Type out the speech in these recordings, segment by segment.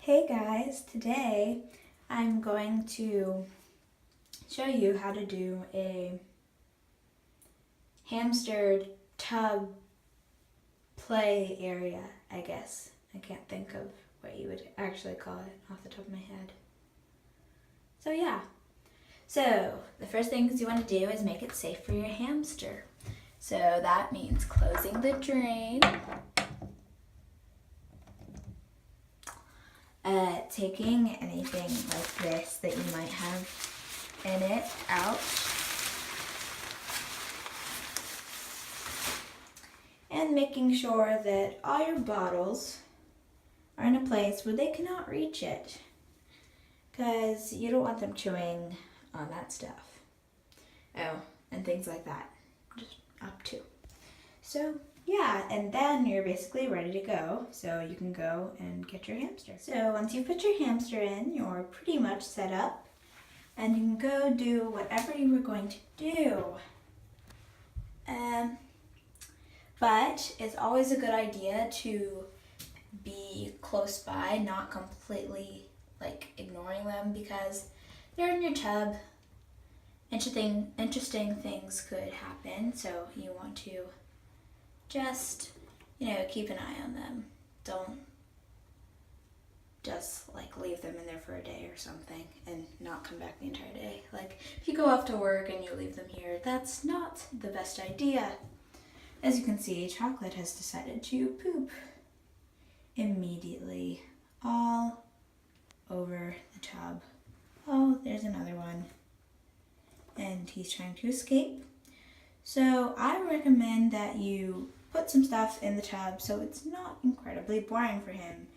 Hey guys, today I'm going to show you how to do a hamster tub play area, I guess. I can't think of what you would actually call it off the top of my head. So yeah. So the first things you want to do is make it safe for your hamster. So that means closing the drain, taking anything like this that you might have in it out, and making sure that all your bottles are in a place where they cannot reach it, because you don't want them chewing on that stuff. Oh, and things like that, just up to. So yeah, and then you're basically ready to go, so you can go and get your hamster. So once you put your hamster in, you're pretty much set up, and you can go do whatever you were going to do. But it's always a good idea to be close by, not completely ignoring them, because they're in your tub. Interesting things could happen, so you want to just, keep an eye on them. Don't just leave them in there for a day or something and not come back the entire day. If you go off to work and you leave them here, that's not the best idea. As you can see, Chocolate has decided to poop immediately all over the tub. Oh, there's another one. And he's trying to escape. So I recommend that you put some stuff in the tub so it's not incredibly boring for him,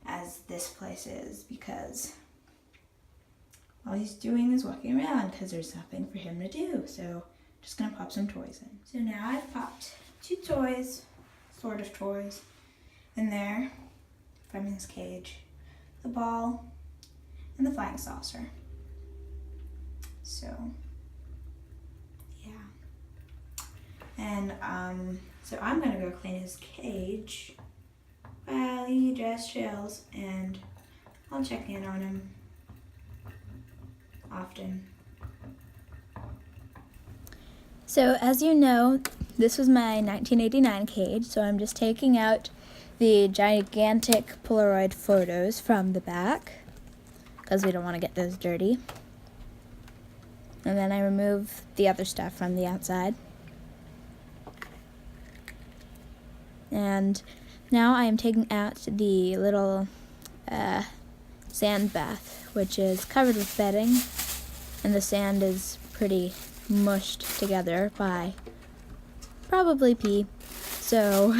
as this place is, because all he's doing is walking around because there's nothing for him to do. So I'm just gonna pop some toys in. So now I've popped 2 toys, sort of toys, in there from his cage. The ball and the flying saucer. So and so I'm gonna go clean his cage while he just chills, and I'll check in on him often. So as you know, this was my 1989 cage, so I'm just taking out the gigantic Polaroid photos from the back, because we don't want to get those dirty. And then I remove the other stuff from the outside. And now I am taking out the little sand bath, which is covered with bedding, and the sand is pretty mushed together by probably pee, so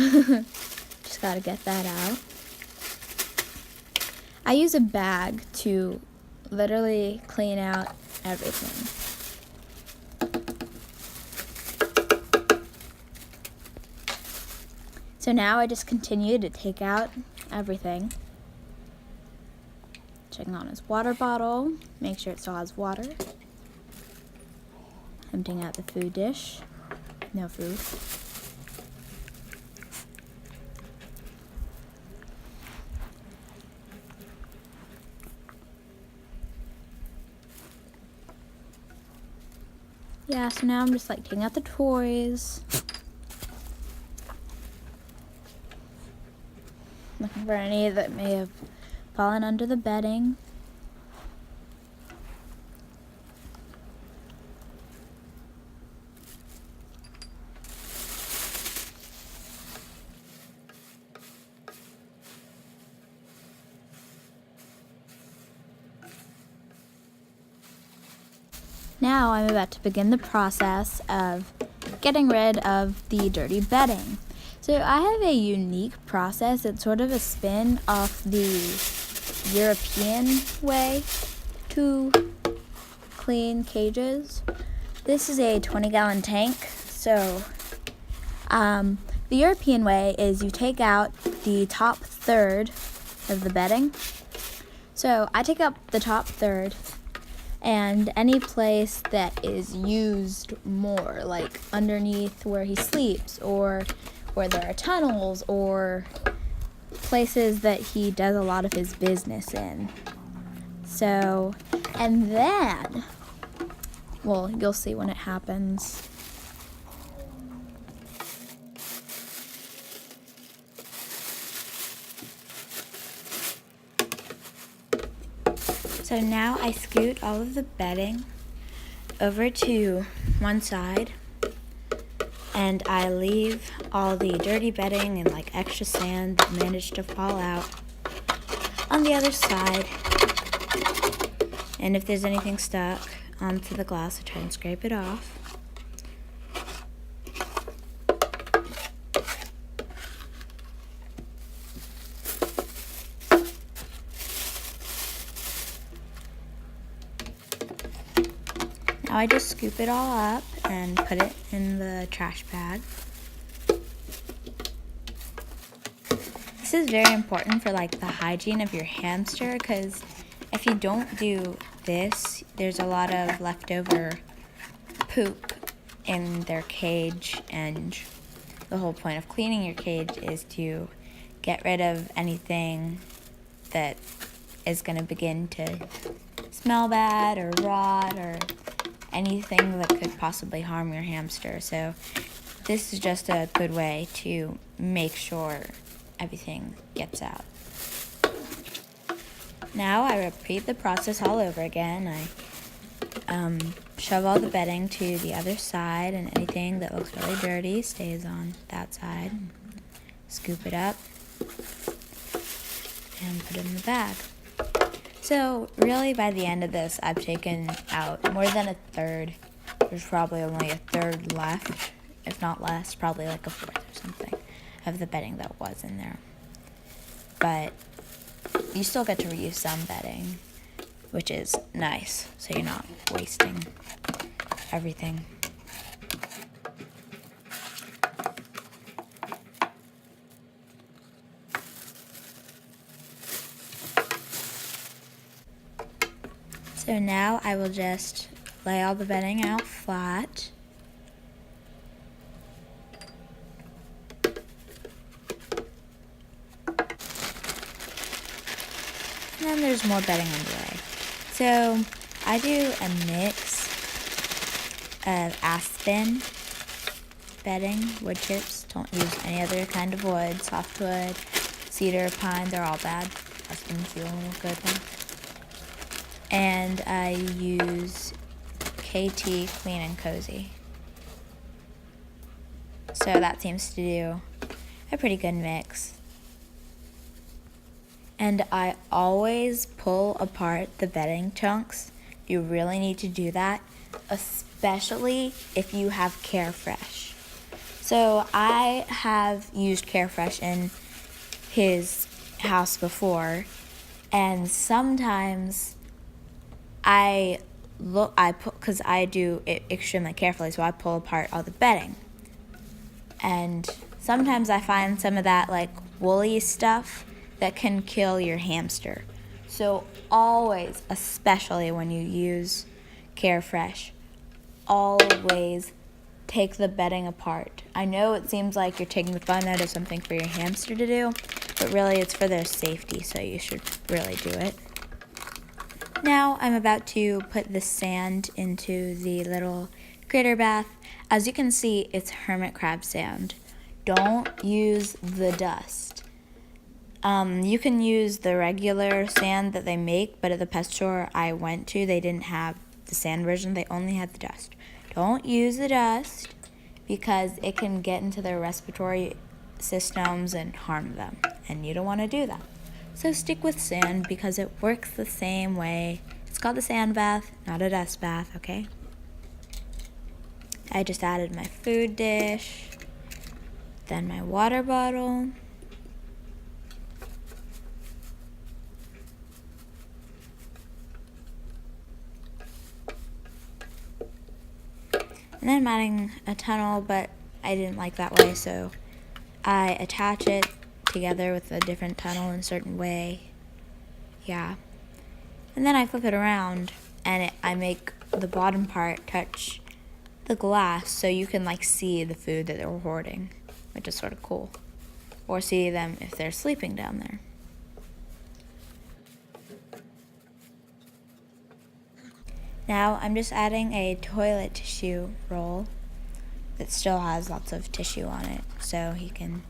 just gotta get that out. I use a bag to literally clean out everything. So now I just continue to take out everything. Checking on his water bottle, make sure it still has water. Emptying out the food dish, no food. Yeah, so now I'm just taking out the toys. Looking for any that may have fallen under the bedding. Now I'm about to begin the process of getting rid of the dirty bedding. So I have a unique process. It's sort of a spin off the European way to clean cages. This is a 20-gallon tank. So the European way is you take out the top third of the bedding. So I take out the top third, and any place that is used more, like underneath where he sleeps, or where there are tunnels, or places that he does a lot of his business in. So, and then, well, you'll see when it happens. So now I scoot all of the bedding over to one side, and I leave all the dirty bedding and like extra sand that managed to fall out on the other side. And if there's anything stuck onto the glass, I try and scrape it off. Now I just scoop it all up and put it in the trash bag. This is very important for like the hygiene of your hamster, because if you don't do this, there's a lot of leftover poop in their cage, and the whole point of cleaning your cage is to get rid of anything that is going to begin to smell bad or rot or anything that could possibly harm your hamster. So this is just a good way to make sure everything gets out. Now I repeat the process all over again. I shove all the bedding to the other side, and anything that looks really dirty stays on that side. Scoop it up and put it in the bag. So really by the end of this, I've taken out more than a third. There's probably only a third left, if not less, probably like a fourth or something of the bedding that was in there. But you still get to reuse some bedding, which is nice, so you're not wasting everything. So now I will just lay all the bedding out flat. And then there's more bedding on the way. So I do a mix of aspen bedding, wood chips. Don't use any other kind of wood, softwood, cedar, pine, they're all bad. Aspen's the only good one. And I use KT Clean and Cozy. So that seems to do a pretty good mix. And I always pull apart the bedding chunks. You really need to do that, especially if you have Carefresh. So I have used Carefresh in his house before, and sometimes because I do it extremely carefully, so I pull apart all the bedding. And sometimes I find some of that like woolly stuff that can kill your hamster. So always, especially when you use Carefresh, always take the bedding apart. I know it seems like you're taking the fun out of something for your hamster to do, but really it's for their safety, so you should really do it. Now I'm about to put the sand into the little critter bath. As you can see, it's hermit crab sand. Don't use the dust. You can use the regular sand that they make, but at the pet store I went to, they didn't have the sand version. They only had the dust. Don't use the dust because it can get into their respiratory systems and harm them, and you don't want to do that. So stick with sand because it works the same way. It's called a sand bath, not a dust bath, okay? I just added my food dish, then my water bottle, and then I'm adding a tunnel, but I didn't like that way, so I attach it together with a different tunnel in a certain way. Yeah. And then I flip it around, and I make the bottom part touch the glass so you can like see the food that they were hoarding, which is sort of cool. or see them if they're sleeping down there. Now I'm just adding a toilet tissue roll that still has lots of tissue on it, so he can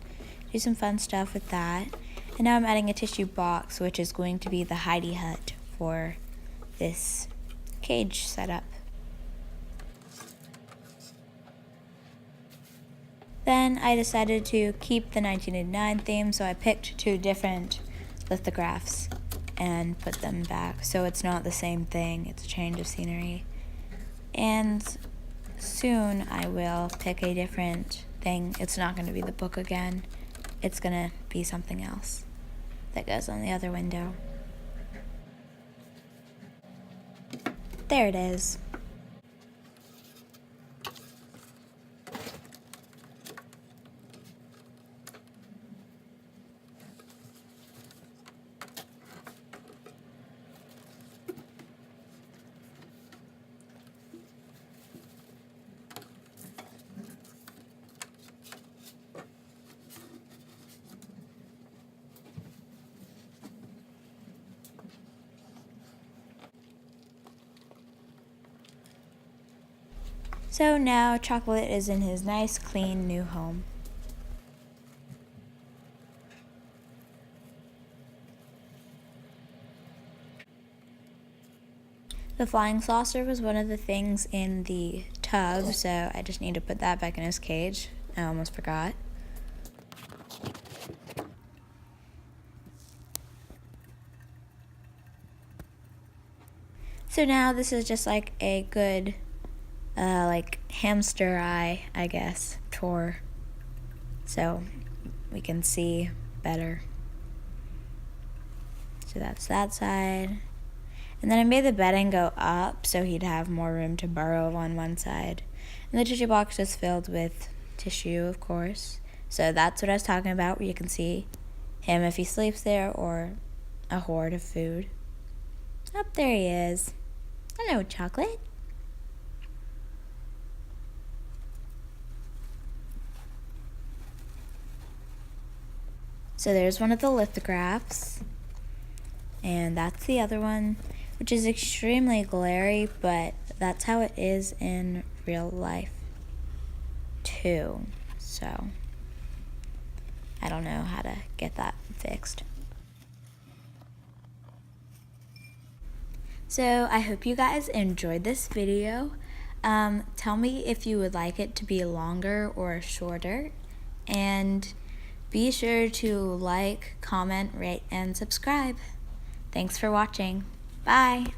do some fun stuff with that. And now I'm adding a tissue box, which is going to be the hidey hut for this cage setup. Then I decided to keep the 1989 theme, so I picked 2 different lithographs and put them back, so it's not the same thing, it's a change of scenery. And soon I will pick a different thing. It's not going to be the book again, it's going to be something else that goes on the other window. There it is. So now Chocolate is in his nice, clean, new home. The flying saucer was one of the things in the tub, so I just need to put that back in his cage. I almost forgot. So now this is just like a good hamster eye, I guess, tour, so we can see better. So that's that side. And then I made the bedding go up so he'd have more room to burrow on one side. And the tissue box is filled with tissue, of course. So that's what I was talking about, where you can see him if he sleeps there, or a hoard of food. Up there he is. Hello, Chocolate. So there's one of the lithographs, and that's the other one, which is extremely glary, but that's how it is in real life too. So I don't know how to get that fixed. So I hope you guys enjoyed this video. Tell me if you would like it to be longer or shorter, and be sure to like, comment, rate, and subscribe. Thanks for watching. Bye.